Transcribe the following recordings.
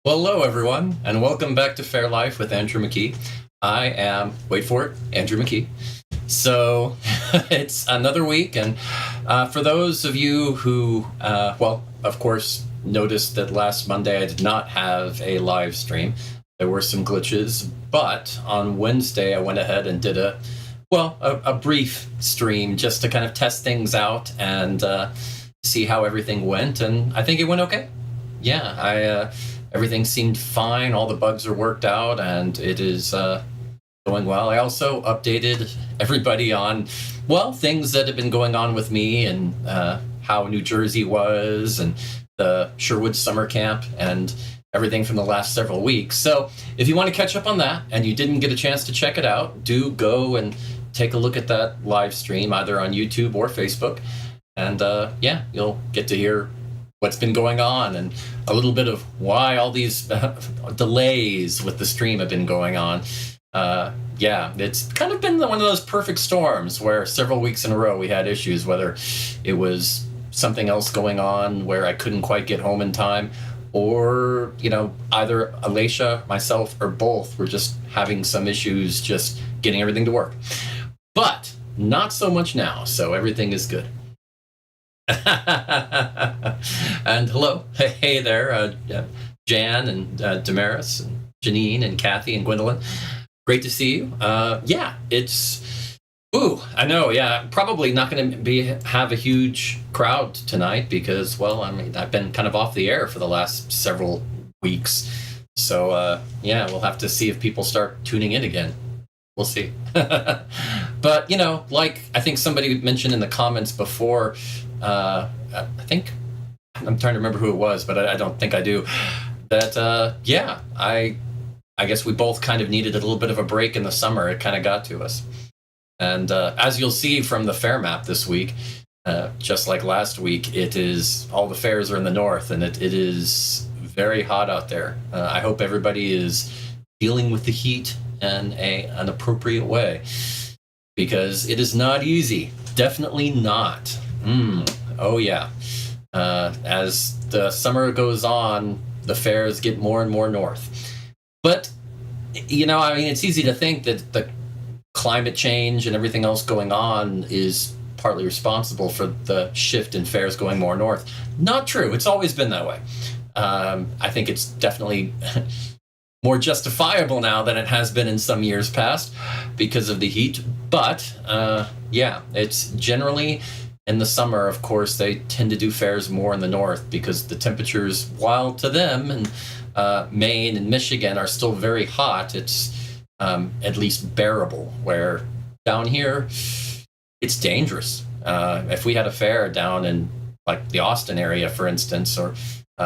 Well, hello, everyone, and welcome back to Fair Life with Andrew McKee. I am, wait for it, Andrew McKee. So it's another week, and for those of you who, of course, noticed that last Monday I did not have a live stream. There were some glitches, but on Wednesday I went ahead and did a brief stream just to kind of test things out and see how everything went, and I think it went okay. Yeah, everything seemed fine. All the bugs are worked out, and it is going well. I also updated everybody on, things that have been going on with me and how New Jersey was and the Sherwood summer camp and everything from the last several weeks. So if you want to catch up on that and you didn't get a chance to check it out, do go and take a look at that live stream either on YouTube or Facebook. And you'll get to hear what's been going on and a little bit of why all these delays with the stream have been going on. It's kind of been one of those perfect storms where several weeks in a row we had issues, whether it was something else going on where I couldn't quite get home in time, or, either Alicia, myself, or both were just having some issues just getting everything to work. But not so much now, so everything is good. And hello, hey there, Jan and Damaris and Janine and Kathy and Gwendolyn. Great to see you. I know. Yeah, probably not going to have a huge crowd tonight because, I've been kind of off the air for the last several weeks. So we'll have to see if people start tuning in again. We'll see. But like I think somebody mentioned in the comments before. I think I'm trying to remember who it was, but I don't think I do. That I guess we both kind of needed a little bit of a break in the summer. It kind of got to us, and as you'll see from the fair map this week, just like last week, it is all the fairs are in the north, and it is very hot out there. I hope everybody is dealing with the heat in an appropriate way, because it is not easy. Definitely not. Oh yeah. As the summer goes on, the fairs get more and more north. But, it's easy to think that the climate change and everything else going on is partly responsible for the shift in fairs going more north. Not true. It's always been that way. I think it's definitely more justifiable now than it has been in some years past because of the heat. But, it's generally... in the summer, of course, they tend to do fairs more in the north because the temperatures, while to them and Maine and Michigan are still very hot, it's at least bearable, where down here, it's dangerous. If we had a fair down in like the Austin area, for instance, or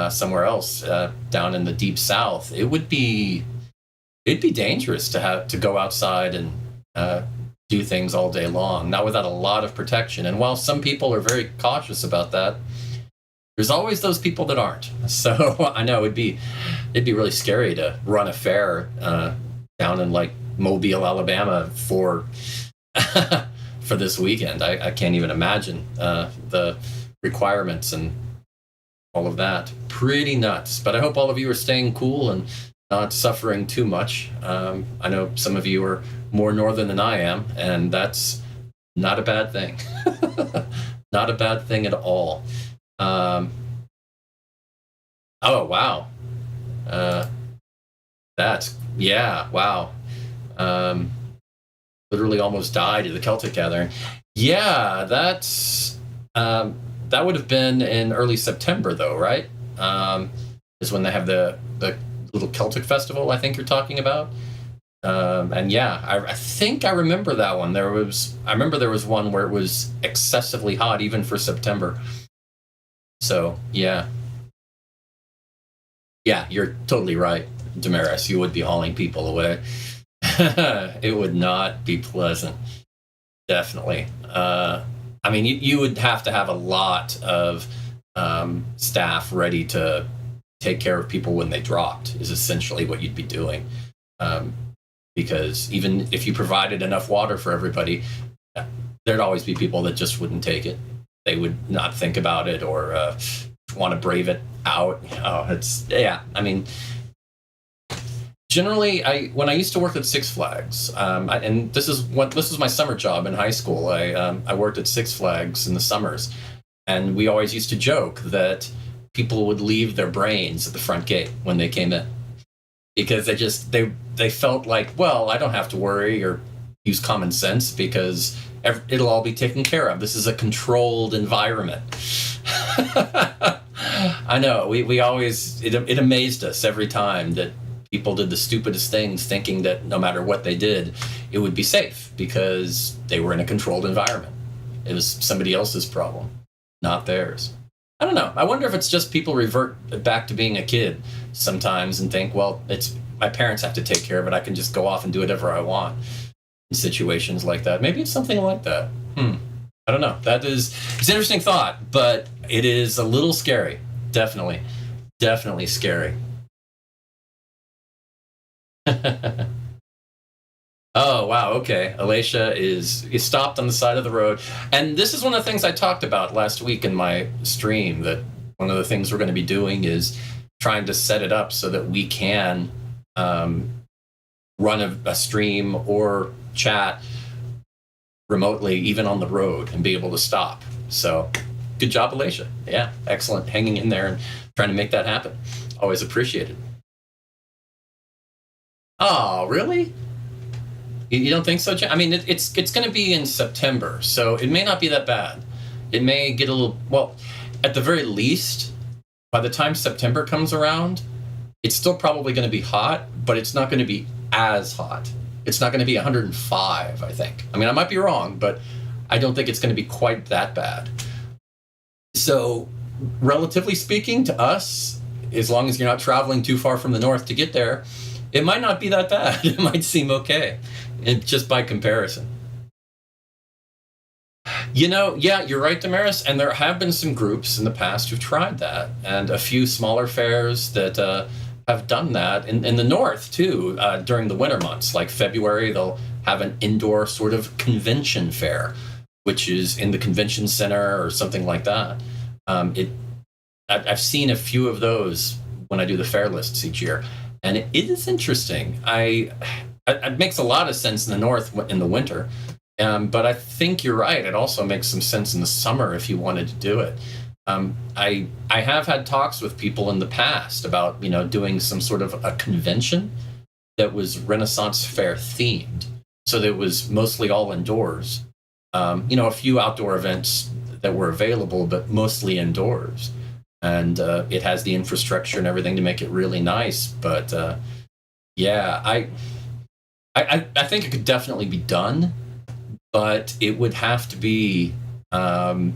somewhere else down in the deep south, it'd be dangerous to go outside and do things all day long, not without a lot of protection. And while some people are very cautious about that, there's always those people that aren't. So I know it'd be really scary to run a fair down in like Mobile, Alabama for this weekend. I can't even imagine the requirements and all of that. Pretty nuts. But I hope all of you are staying cool and not suffering too much. I know some of you are more northern than I am, and that's not a bad thing. Not a bad thing at all. Oh, wow. Wow. Literally almost died at the Celtic Gathering. Yeah, that would have been in early September, though, right? Is when they have the little Celtic festival, I think you're talking about. I think I remember that one. I remember there was one where it was excessively hot, even for September. So, yeah. Yeah, you're totally right, Damaris. You would be hauling people away. It would not be pleasant. Definitely. You would have to have a lot of staff ready to take care of people when they dropped, is essentially what you'd be doing. Because even if you provided enough water for everybody, there'd always be people that just wouldn't take it. They would not think about it or want to brave it out. Generally, when I used to work at Six Flags, and this was my summer job in high school. I worked at Six Flags in the summers, and we always used to joke that people would leave their brains at the front gate when they came in, because they felt like, well, I don't have to worry or use common sense because it'll all be taken care of. This is a controlled environment. I know, we always, it amazed us every time that people did the stupidest things, thinking that no matter what they did, it would be safe because they were in a controlled environment. It was somebody else's problem, not theirs. I don't know. I wonder if it's just people revert back to being a kid sometimes and think, well, it's my parents have to take care of it. I can just go off and do whatever I want in situations like that. Maybe it's something like that. I don't know. It's an interesting thought, but it is a little scary. Definitely scary. Oh, wow. Okay. Alicia is stopped on the side of the road. And this is one of the things I talked about last week in my stream, that one of the things we're going to be doing is trying to set it up so that we can run a stream or chat remotely, even on the road, and be able to stop. So good job, Alicia. Yeah, excellent. Hanging in there and trying to make that happen. Always appreciated. Oh, really? You don't think so, Jen? I mean, it's going to be in September, so it may not be that bad. It may get a little, well, at the very least, by the time September comes around, it's still probably going to be hot, but it's not going to be as hot. It's not going to be 105, I think. I mean, I might be wrong, but I don't think it's going to be quite that bad. So, relatively speaking, to us, as long as you're not traveling too far from the north to get there, it might not be that bad. It might seem okay, just by comparison. Yeah, you're right, Damaris, and there have been some groups in the past who've tried that, and a few smaller fairs that have done that in the north, too, during the winter months. Like February, they'll have an indoor sort of convention fair, which is in the convention center or something like that. I've seen a few of those when I do the fair lists each year. And it is interesting. It makes a lot of sense in the north in the winter, but I think you're right. It also makes some sense in the summer if you wanted to do it. I have had talks with people in the past about doing some sort of a convention that was Renaissance Fair themed, so that it was mostly all indoors. A few outdoor events that were available, but mostly indoors. And it has the infrastructure and everything to make it really nice. But yeah, I think it could definitely be done, but it would have to be, there's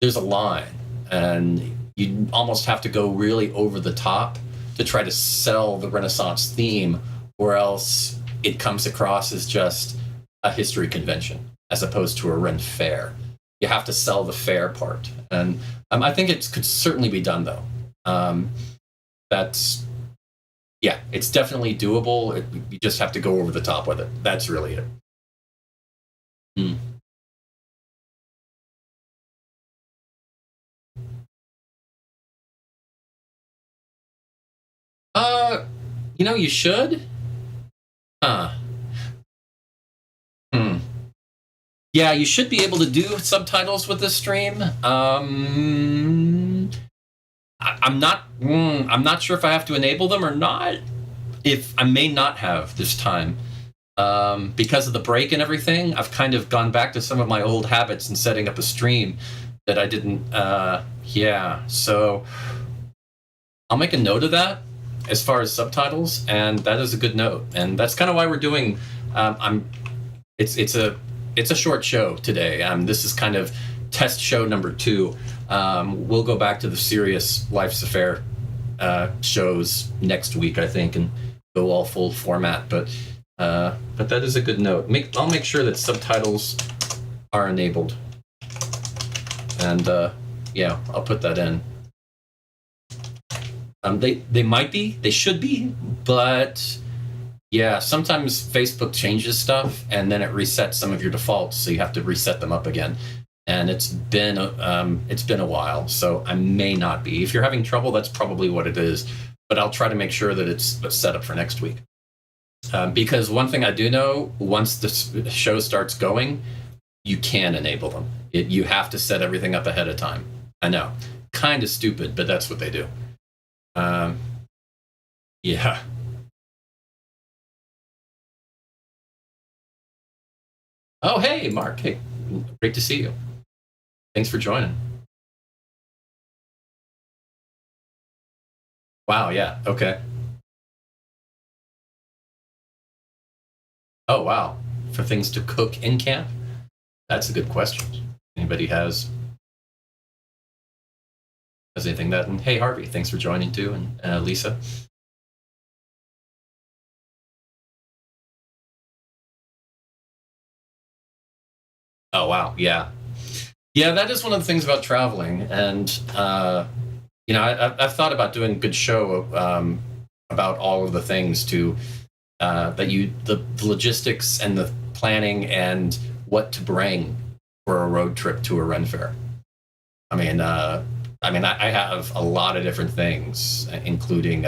a line, and you almost have to go really over the top to try to sell the Renaissance theme, or else it comes across as just a history convention as opposed to a Ren fair. You have to sell the fair part, and I think it could certainly be done, though. It's definitely doable. You just have to go over the top with it. That's really it. You should. Yeah, you should be able to do subtitles with this stream. I'm not sure if I have to enable them or not. If I may not have this time, because of the break and everything. I've kind of gone back to some of my old habits in setting up a stream that I didn't. So I'll make a note of that as far as subtitles, and that is a good note. And that's kind of why we're doing. It's a short show today. This is kind of test show number 2. We'll go back to the serious Life's Affair shows next week, I think, and go all full format. But that is a good note. I'll make sure that subtitles are enabled, and I'll put that in. They might be, they should be, but. Yeah, sometimes Facebook changes stuff and then it resets some of your defaults, so you have to reset them up again. And it's been a while, so I may not be. If you're having trouble, that's probably what it is. but I'll try to make sure that it's set up for next week. Because one thing I do know, once the show starts going, you can enable them. You have to set everything up ahead of time. I know, kind of stupid, but that's what they do. Yeah. Oh, hey, Mark. Hey, great to see you. Thanks for joining. Wow, yeah, okay. Oh, wow. For things to cook in camp? That's a good question. Anybody has anything that? And hey, Harvey, thanks for joining too, and Lisa. Oh, wow, yeah. Yeah, that is one of the things about traveling, and I've thought about doing a good show about all of the things to the logistics and the planning and what to bring for a road trip to a Ren Fair. I mean, I have a lot of different things, including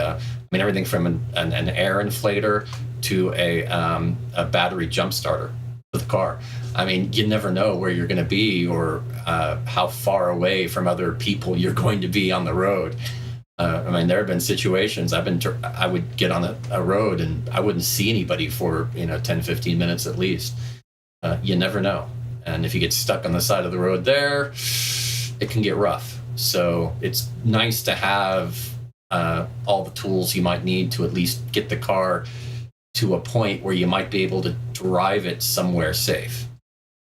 everything from an air inflator to a battery jump starter for the car. I mean, you never know where you're going to be or how far away from other people you're going to be on the road. There have been situations I would get on a road and I wouldn't see anybody for 10, 15 minutes at least. You never know. And if you get stuck on the side of the road there, it can get rough. So it's nice to have all the tools you might need to at least get the car to a point where you might be able to drive it somewhere safe.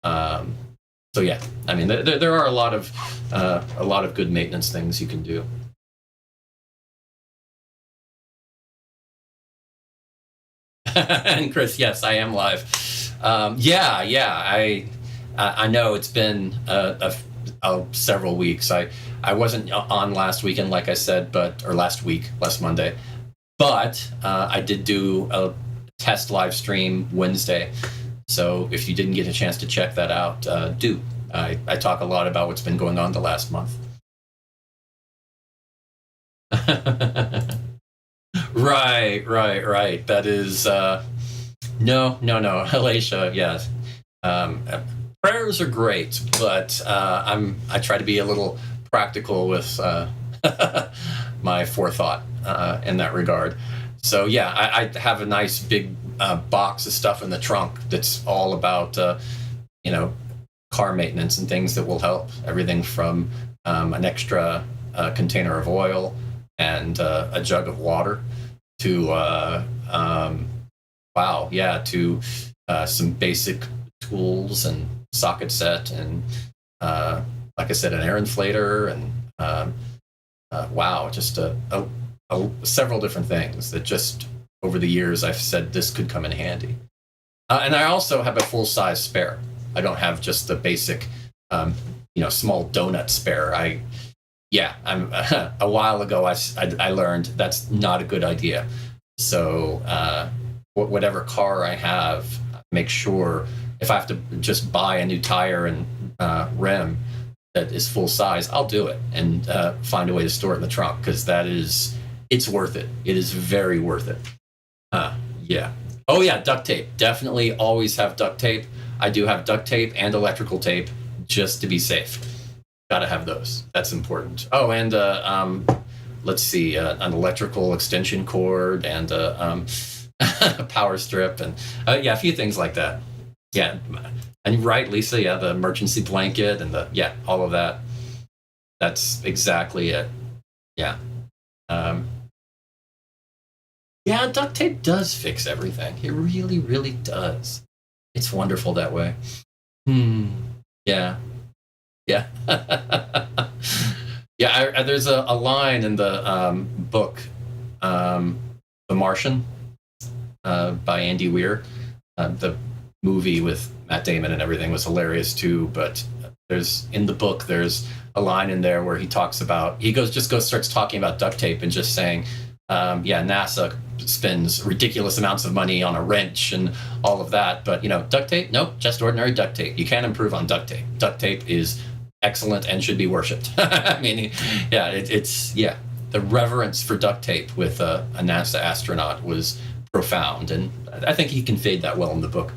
So yeah, there are a lot of good maintenance things you can do. And Chris, yes, I am live. I know it's been several weeks. I wasn't on last weekend, like I said, or last Monday, but I did do a test live stream Wednesday. So if you didn't get a chance to check that out, do. I talk a lot about what's been going on the last month. Right. That is no, Alicia. Yes, prayers are great, but I try to be a little practical with my forethought in that regard. So yeah, I have a nice big box of stuff in the trunk that's all about car maintenance and things that will help. Everything from an extra container of oil and a jug of water to to some basic tools and socket set and like I said, an air inflator and just several different things that just over the years I've said this could come in handy. And I also have a full-size spare. I don't have just the basic small donut spare. A while ago I learned that's not a good idea. So whatever car I have, make sure if I have to just buy a new tire and rim that is full size, I'll do it and find a way to store it in the trunk, because it's worth it. It is very worth it. Yeah. Oh yeah, duct tape. Definitely always have duct tape. I do have duct tape and electrical tape just to be safe. Gotta have those. That's important. Oh, and let's see, an electrical extension cord and a power strip and a few things like that. Yeah, and right, Lisa. Yeah, the emergency blanket and all of that. That's exactly it. Yeah. Duct tape does fix everything. It really, really does. It's wonderful that way. Yeah. Yeah. There's a line in the book, The Martian, by Andy Weir. The movie with Matt Damon and everything was hilarious too, but in the book there's a line in there where he talks about, starts talking about duct tape and just saying, NASA spends ridiculous amounts of money on a wrench and all of that, but duct tape, nope, just ordinary duct tape. You can't improve on duct tape. Duct tape is excellent and should be worshipped. the reverence for duct tape with a NASA astronaut was profound, and I think he conveyed that well in the book,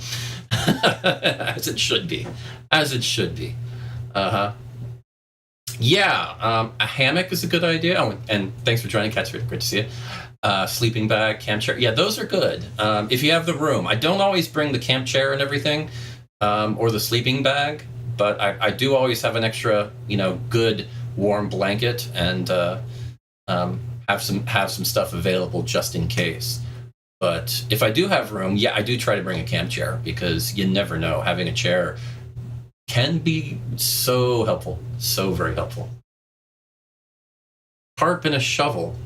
as it should be, as it should be. Yeah, a hammock is a good idea. Oh, and thanks for joining, Catherine. Great to see you. Sleeping bag, camp chair. Yeah, those are good. If you have the room. I don't always bring the camp chair and everything, or the sleeping bag, but I do always have an extra, good warm blanket and have some stuff available just in case. But if I do have room, yeah, I do try to bring a camp chair, because you never know. Having a chair can be so helpful, so very helpful. Tarp and a shovel.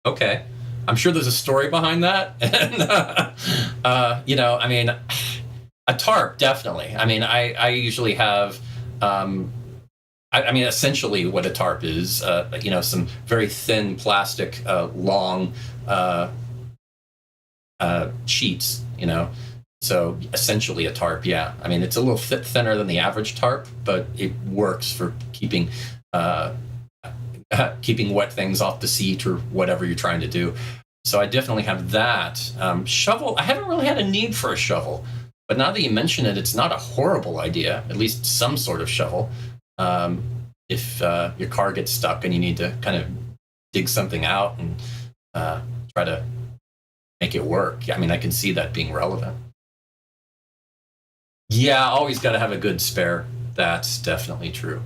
Okay. I'm sure there's a story behind that. And, I mean, a tarp, definitely. I mean, I usually have, essentially what a tarp is, some very thin plastic, long sheets, So essentially a tarp, yeah. I mean, it's a little thinner than the average tarp, but it works for keeping wet things off the seat or whatever you're trying to do. So I definitely have that. Shovel, I haven't really had a need for a shovel, but now that you mention it, it's not a horrible idea, at least some sort of shovel. If your car gets stuck and you need to kind of dig something out and try to make it work. I mean, I can see that being relevant. Yeah, always got to have a good spare. That's definitely true.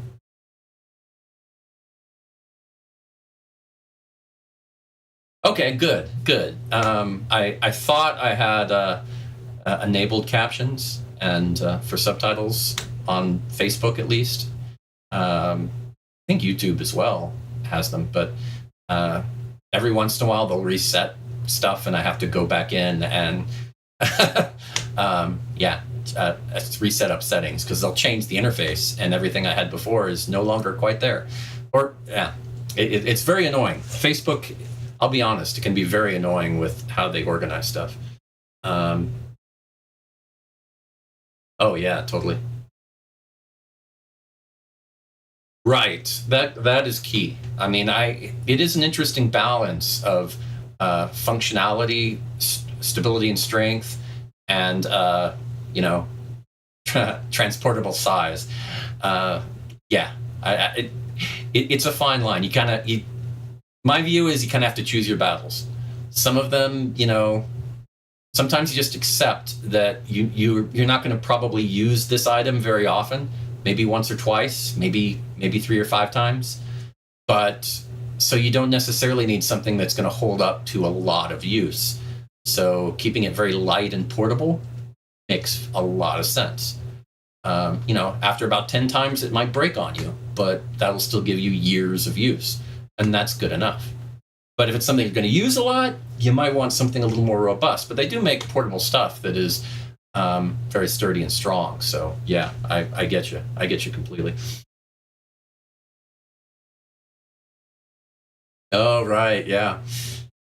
Okay, good. I thought I had enabled captions and for subtitles on Facebook at least. I think YouTube as well has them, but every once in a while they'll reset stuff and I have to go back in and reset up settings, because they'll change the interface and everything I had before is no longer quite there. Or it's very annoying. Facebook, I'll be honest, it can be very annoying with how they organize stuff. Oh yeah, totally. Right. That is key. I mean, it is an interesting balance of functionality, stability and strength, and transportable size. It's a fine line. My view is you kind of have to choose your battles. Some of them, sometimes you just accept that you're not going to probably use this item very often. Maybe once or twice, maybe 3 or 5 times. But so you don't necessarily need something that's going to hold up to a lot of use. So keeping it very light and portable makes a lot of sense. After about 10 times, it might break on you, but that'll still give you years of use. And that's good enough. But if it's something you're going to use a lot, you might want something a little more robust. But they do make portable stuff that is very sturdy and strong. So yeah, I get you. I get you completely. Oh, right. Yeah.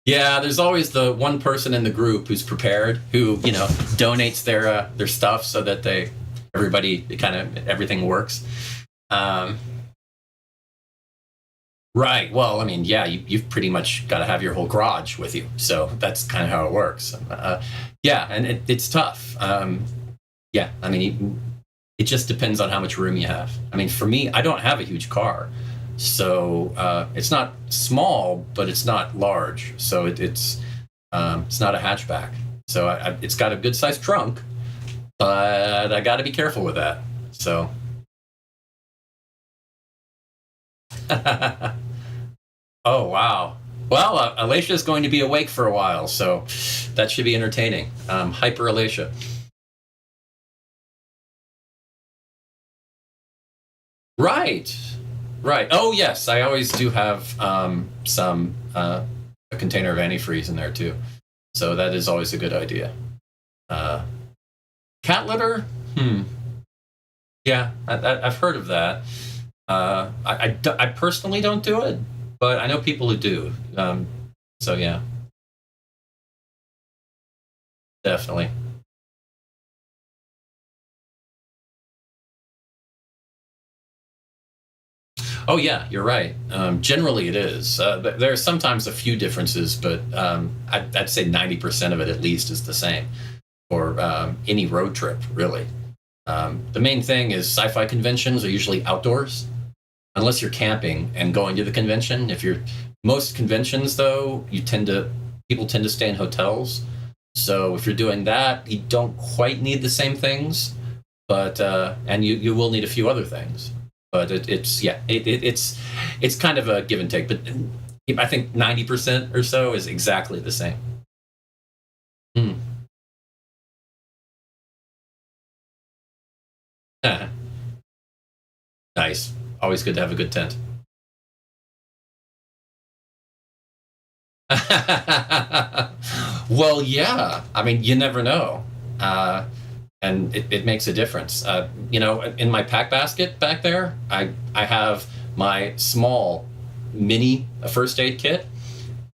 Yeah, there's always the one person in the group who's prepared, who, donates their stuff so that everything works. Right. Well, I mean, yeah, you've pretty much got to have your whole garage with you. So that's kind of how it works. Yeah, and it's tough. Yeah, I mean, it just depends on how much room you have. I mean, for me, I don't have a huge car. So it's not small, but it's not large. So it's not a hatchback. So it's got a good sized trunk, but I got to be careful with that. So. Oh, wow. Well, Alicia is going to be awake for a while, so that should be entertaining. Hyper Alicia. Right. Oh, yes. I always do have a container of antifreeze in there, too. So that is always a good idea. Cat litter? Yeah, I've heard of that. I personally don't do it, but I know people who do. So yeah, definitely. Oh yeah, you're right. Generally, it is. There are sometimes a few differences, but I'd say 90% of it at least is the same for any road trip, really. The main thing is sci-fi conventions are usually outdoors, unless you're camping and going to the convention. If you're most conventions, though, people tend to stay in hotels. So if you're doing that, you don't quite need the same things, but and you will need a few other things. But it's kind of a give and take. But I think 90% or so is exactly the same. Hmm. Nice. Always good to have a good tent. Well, yeah. I mean, you never know. And it makes a difference. In my pack basket back there, I have my small mini first aid kit.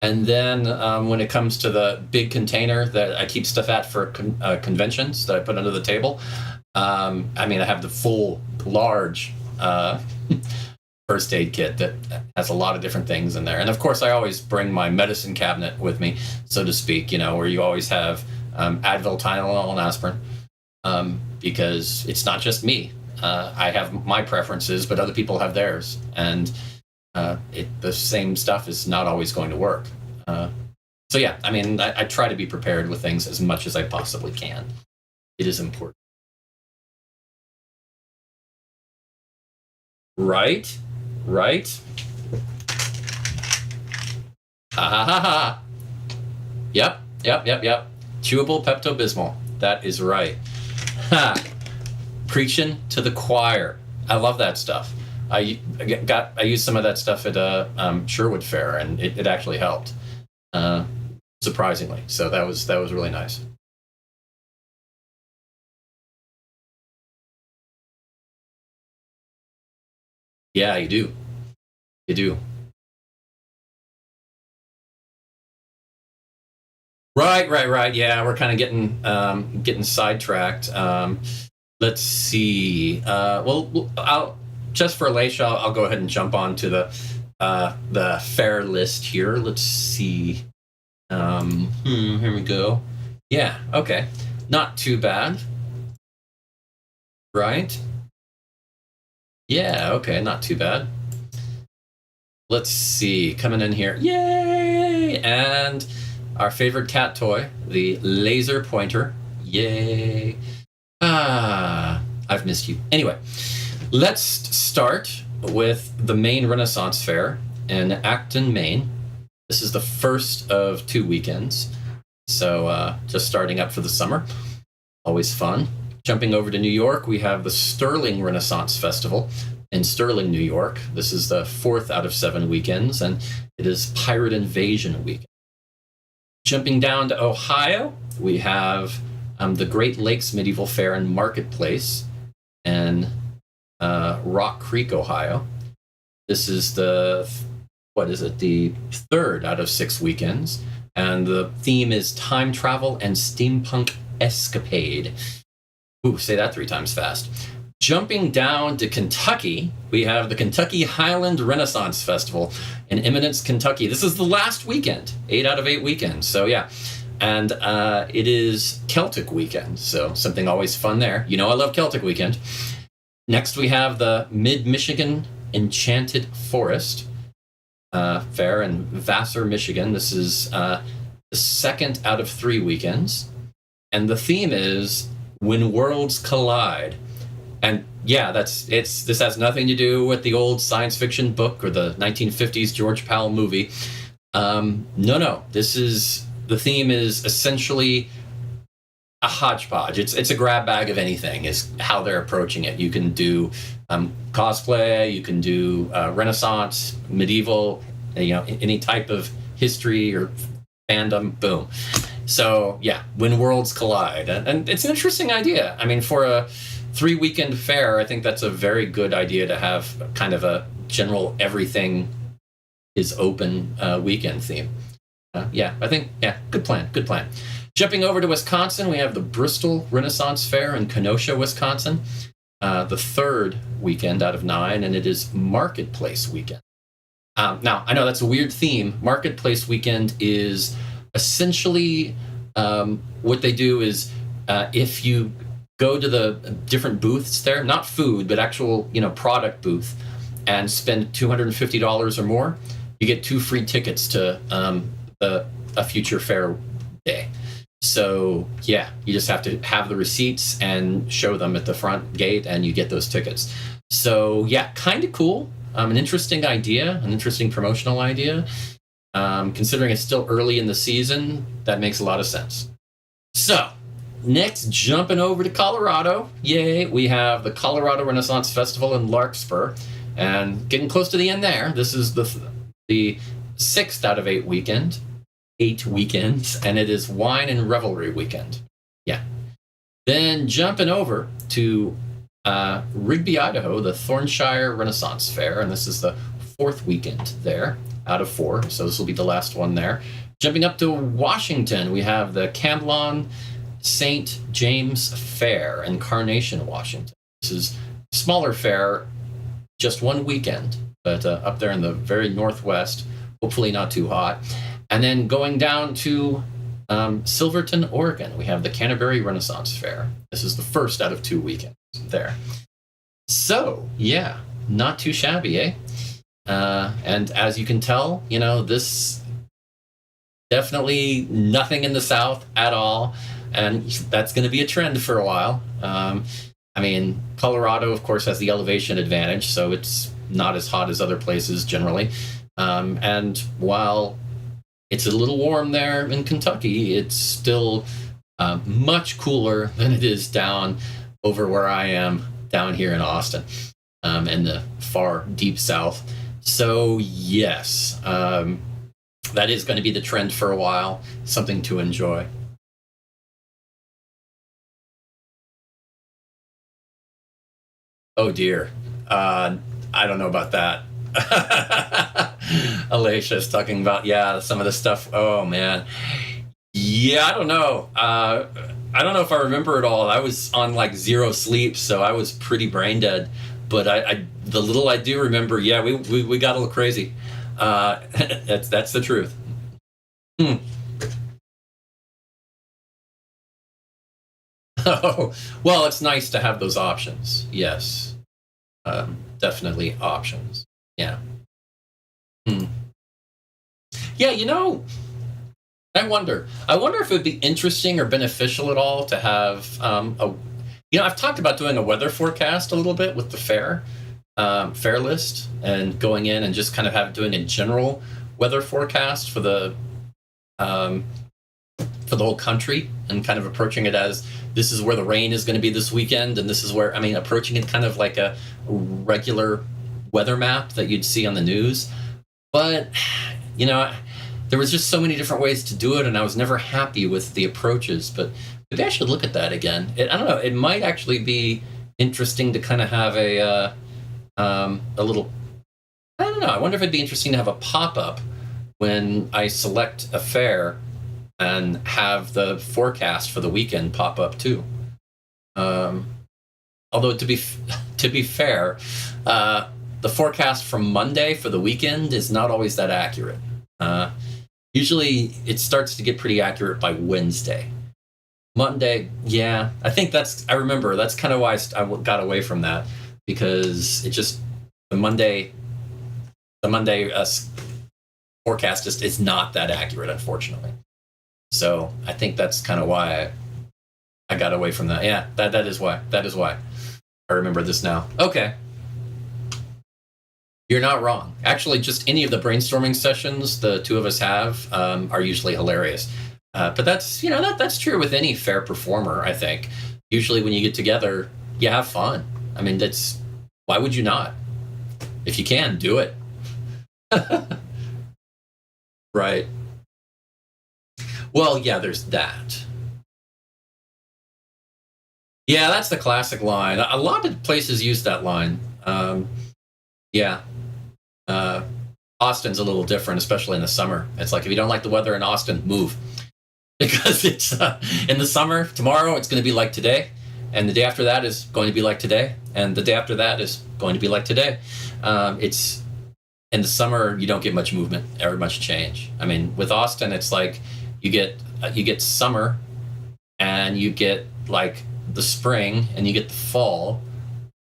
And then when it comes to the big container that I keep stuff at for conventions that I put under the table, I have the full, large first aid kit that has a lot of different things in there. And of course, I always bring my medicine cabinet with me, so to speak, where you always have Advil, Tylenol, and aspirin, because it's not just me. I have my preferences, but other people have theirs. And the same stuff is not always going to work. So yeah, I try to be prepared with things as much as I possibly can. It is important. Right? Right? Ha ha ha ha. Yep. Chewable Pepto-Bismol. That is right. Ha! Preaching to the choir. I love that stuff. I used some of that stuff at Sherwood Fair, and it actually helped, surprisingly. So that was really nice. Yeah, you do. You do. Right. Yeah, we're kind of getting sidetracked. Let's see. Just for Alacia, I'll go ahead and jump on to the Faire list here. Let's see. Here we go. Yeah. Okay. Not too bad. Right. Yeah. Okay. Not too bad. Let's see. Coming in here. Yay! And our favorite cat toy, the laser pointer. Yay! I've missed you. Anyway, let's start with the Maine Renaissance Fair in Acton, Maine. This is the first of 2 weekends, so just starting up for the summer. Always fun. Jumping over to New York, we have the Sterling Renaissance Festival in Sterling, New York. This is the 4th out of 7 weekends, and it is Pirate Invasion weekend. Jumping down to Ohio, we have the Great Lakes Medieval Fair and Marketplace in Rock Creek, Ohio. This is the 3rd out of 6 weekends, and the theme is time travel and steampunk escapade. Ooh, say that 3 times fast. Jumping down to Kentucky, we have the Kentucky Highland Renaissance Festival in Eminence, Kentucky. This is the last weekend, 8 out of 8 weekends. So yeah, and it is Celtic weekend, so something always fun there. I love Celtic weekend. Next, we have the Mid-Michigan Enchanted Forest Fair in Vassar, Michigan. This is the 2nd out of 3 weekends, and the theme is When Worlds Collide. And yeah, this has nothing to do with the old science fiction book or the 1950s George Powell movie. No. The theme is essentially a hodgepodge. It's a grab bag of anything is how they're approaching it. You can do cosplay, you can do Renaissance, medieval, any type of history or fandom, boom. So yeah, When Worlds Collide. And it's an interesting idea. For a 3-weekend fair, I think that's a very good idea to have kind of a general everything is open weekend theme. Good plan. Jumping over to Wisconsin, we have the Bristol Renaissance Fair in Kenosha, Wisconsin. the third weekend out of 9, and it is Marketplace Weekend. Now, I know that's a weird theme. Marketplace Weekend is essentially what they do is if you go to the different booths there, not food, but actual, product booth, and spend $250 or more, you get 2 free tickets to a future fair day. So yeah, you just have to have the receipts and show them at the front gate, and you get those tickets. So yeah, kind of cool. An interesting idea, an interesting promotional idea. Considering it's still early in the season, that makes a lot of sense. So next, jumping over to Colorado, yay, we have the Colorado Renaissance Festival in Larkspur, and getting close to the end there. This is the 6th out of 8 weekends, and it is Wine and Revelry Weekend. Yeah. Then jumping over to Rigby, Idaho, the Thornshire Renaissance Fair, and this is the 4th weekend there out of 4, so this will be the last one there. Jumping up to Washington, we have the Camblon St. James Fair in Carnation, Washington. This is a smaller fair, just 1 weekend, but up there in the very northwest, hopefully not too hot. And then going down to Silverton, Oregon, we have the Canterbury Renaissance Fair. This is the 1st out of 2 weekends there. So, yeah, not too shabby, eh? And as you can tell, this definitely nothing in the South at all. And that's going to be a trend for a while. Colorado, of course, has the elevation advantage, so it's not as hot as other places generally. And while it's a little warm there in Kentucky, it's still much cooler than it is down over where I am down here in Austin, in the far deep South. So yes, that is going to be the trend for a while, something to enjoy. Oh dear. I don't know about that. Alicia's talking about, some of the stuff. Oh man. Yeah, I don't know. I don't know if I remember it all. I was on like 0 sleep, so I was pretty brain dead. But the little I do remember, yeah, we got a little crazy. That's the truth. Oh, well, it's nice to have those options. Yes, definitely options. Yeah. Yeah, I wonder if it would be interesting or beneficial at all to have I've talked about doing a weather forecast a little bit with the fair list, and going in and just kind of doing a general weather forecast for the whole country, and kind of approaching it as this is where the rain is going to be this weekend, and this is where, approaching it kind of like a regular weather map that you'd see on the news. But, there was just so many different ways to do it, and I was never happy with the approaches. But maybe I should look at that again. I don't know. It might actually be interesting to kind of have a little. I don't know. I wonder if it'd be interesting to have a pop-up when I select a fair and have the forecast for the weekend pop up too. Although to be fair, the forecast from Monday for the weekend is not always that accurate. Usually it starts to get pretty accurate by Wednesday. Monday, yeah, I remember that's kind of why I got away from that, because it just, the Monday forecast just is not that accurate, unfortunately. So I think that's kind of why I got away from that. Yeah, that is why. I remember this now. Okay. You're not wrong. Actually, just any of the brainstorming sessions the two of us have are usually hilarious. But that's, that's true with any fair performer, I think. Usually when you get together, you have fun. Why would you not? If you can, do it. Right. Well, yeah, there's that. Yeah, that's the classic line. A lot of places use that line. Yeah. Austin's a little different, especially in the summer. It's like, if you don't like the weather in Austin, move. Because it's in the summer, tomorrow it's going to be like today, and the day after that is going to be like today, and the day after that is going to be like today. It's in the summer, you don't get much movement or much change. I mean, with Austin, it's like you get summer, and you get like the spring, and you get the fall,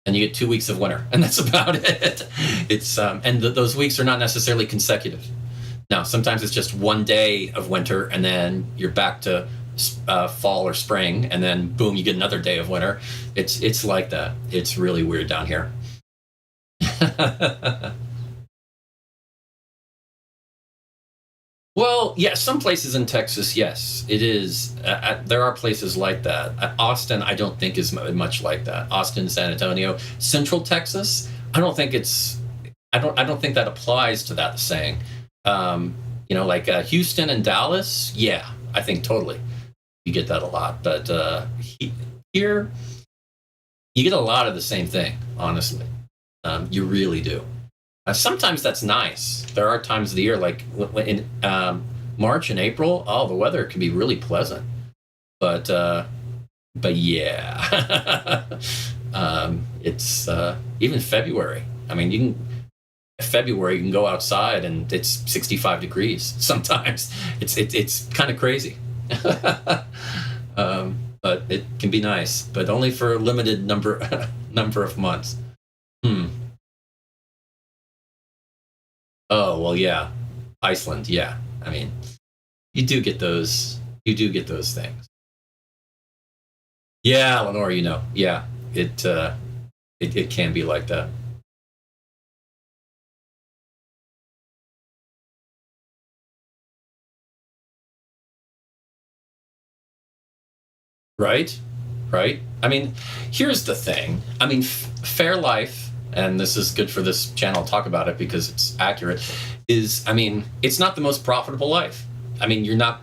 and you get 2 weeks of winter, and that's about it. It's and those weeks are not necessarily consecutive. Now, sometimes it's just one day of winter, and then you're back to fall or spring, and then boom, you get another day of winter. It's like that. It's really weird down here. Well, yeah, some places in Texas, yes, it is. There are places like that. Austin, I don't think is much like that. Austin, San Antonio, Central Texas, I don't think it's. I don't think that applies to that saying. Like Houston and Dallas, yeah, I think totally you get that a lot. But here, you get a lot of the same thing. Honestly, you really do. Sometimes that's nice. There are times of the year, like in March and April. Oh, the weather can be really pleasant, but yeah, it's even February. I mean, February you can go outside and it's 65 degrees. Sometimes it's kind of crazy, but it can be nice, but only for a limited number of months. Oh, well, yeah. Iceland, yeah. I mean, you do get those things. Yeah, Lenore, yeah, it can be like that. Right? Right? I mean, here's the thing. I mean, Fair Life, and this is good for this channel to talk about it because it's accurate, I mean, it's not the most profitable life. I mean, you're not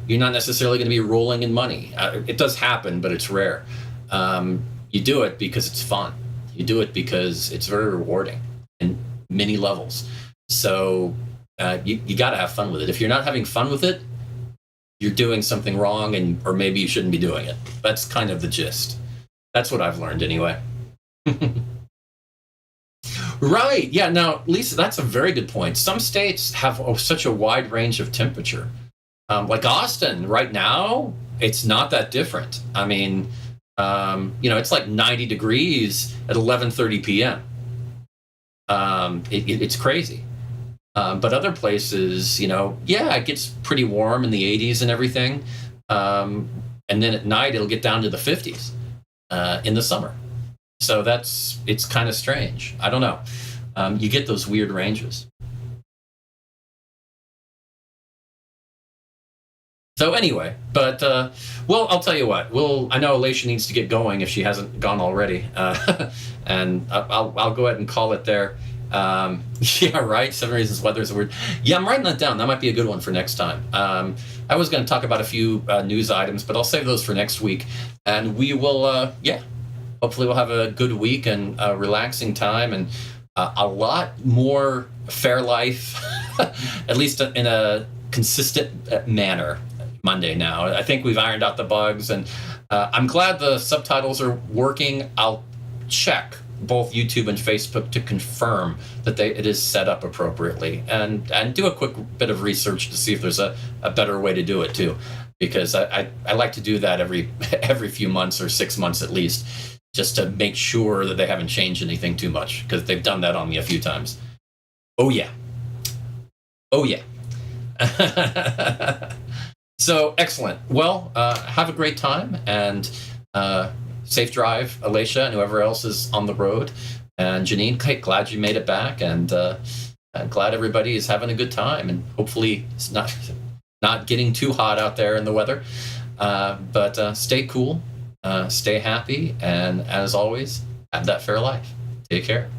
necessarily going to be rolling in money. It does happen, but it's rare. You do it because it's fun. You do it because it's very rewarding in many levels. So you got to have fun with it. If you're not having fun with it, you're doing something wrong, or maybe you shouldn't be doing it. That's kind of the gist. That's what I've learned anyway. Right. Yeah. Now, Lisa, that's a very good point. Some states have such a wide range of temperature. Like Austin, right now, it's not that different. I mean, it's like 90 degrees at 11:30 p.m. It's crazy. But other places, yeah, it gets pretty warm in the 80s and everything. And then at night, it'll get down to the 50s in the summer. So it's kind of strange. I don't know. You get those weird ranges. So anyway, but I'll tell you what. I know Alicia needs to get going if she hasn't gone already, and I'll go ahead and call it there. Yeah, right. 7 Reasons Weather's a Word. Yeah, I'm writing that down. That might be a good one for next time. I was going to talk about a few news items, but I'll save those for next week, and we will. Hopefully, we'll have a good week and a relaxing time, and a lot more Fair Life, at least in a consistent manner. Monday now. I think we've ironed out the bugs, and I'm glad the subtitles are working. I'll check both YouTube and Facebook to confirm that it is set up appropriately, and do a quick bit of research to see if there's a better way to do it too, because I like to do that every few months or 6 months at least, just to make sure that they haven't changed anything too much, because they've done that on me a few times. Oh yeah. So excellent. Well, have a great time, and safe drive, Alicia, and whoever else is on the road. And Janine, glad you made it back, and I'm glad everybody is having a good time, and hopefully it's not getting too hot out there in the weather. But stay cool, stay happy, and as always, have that fair life. Take care.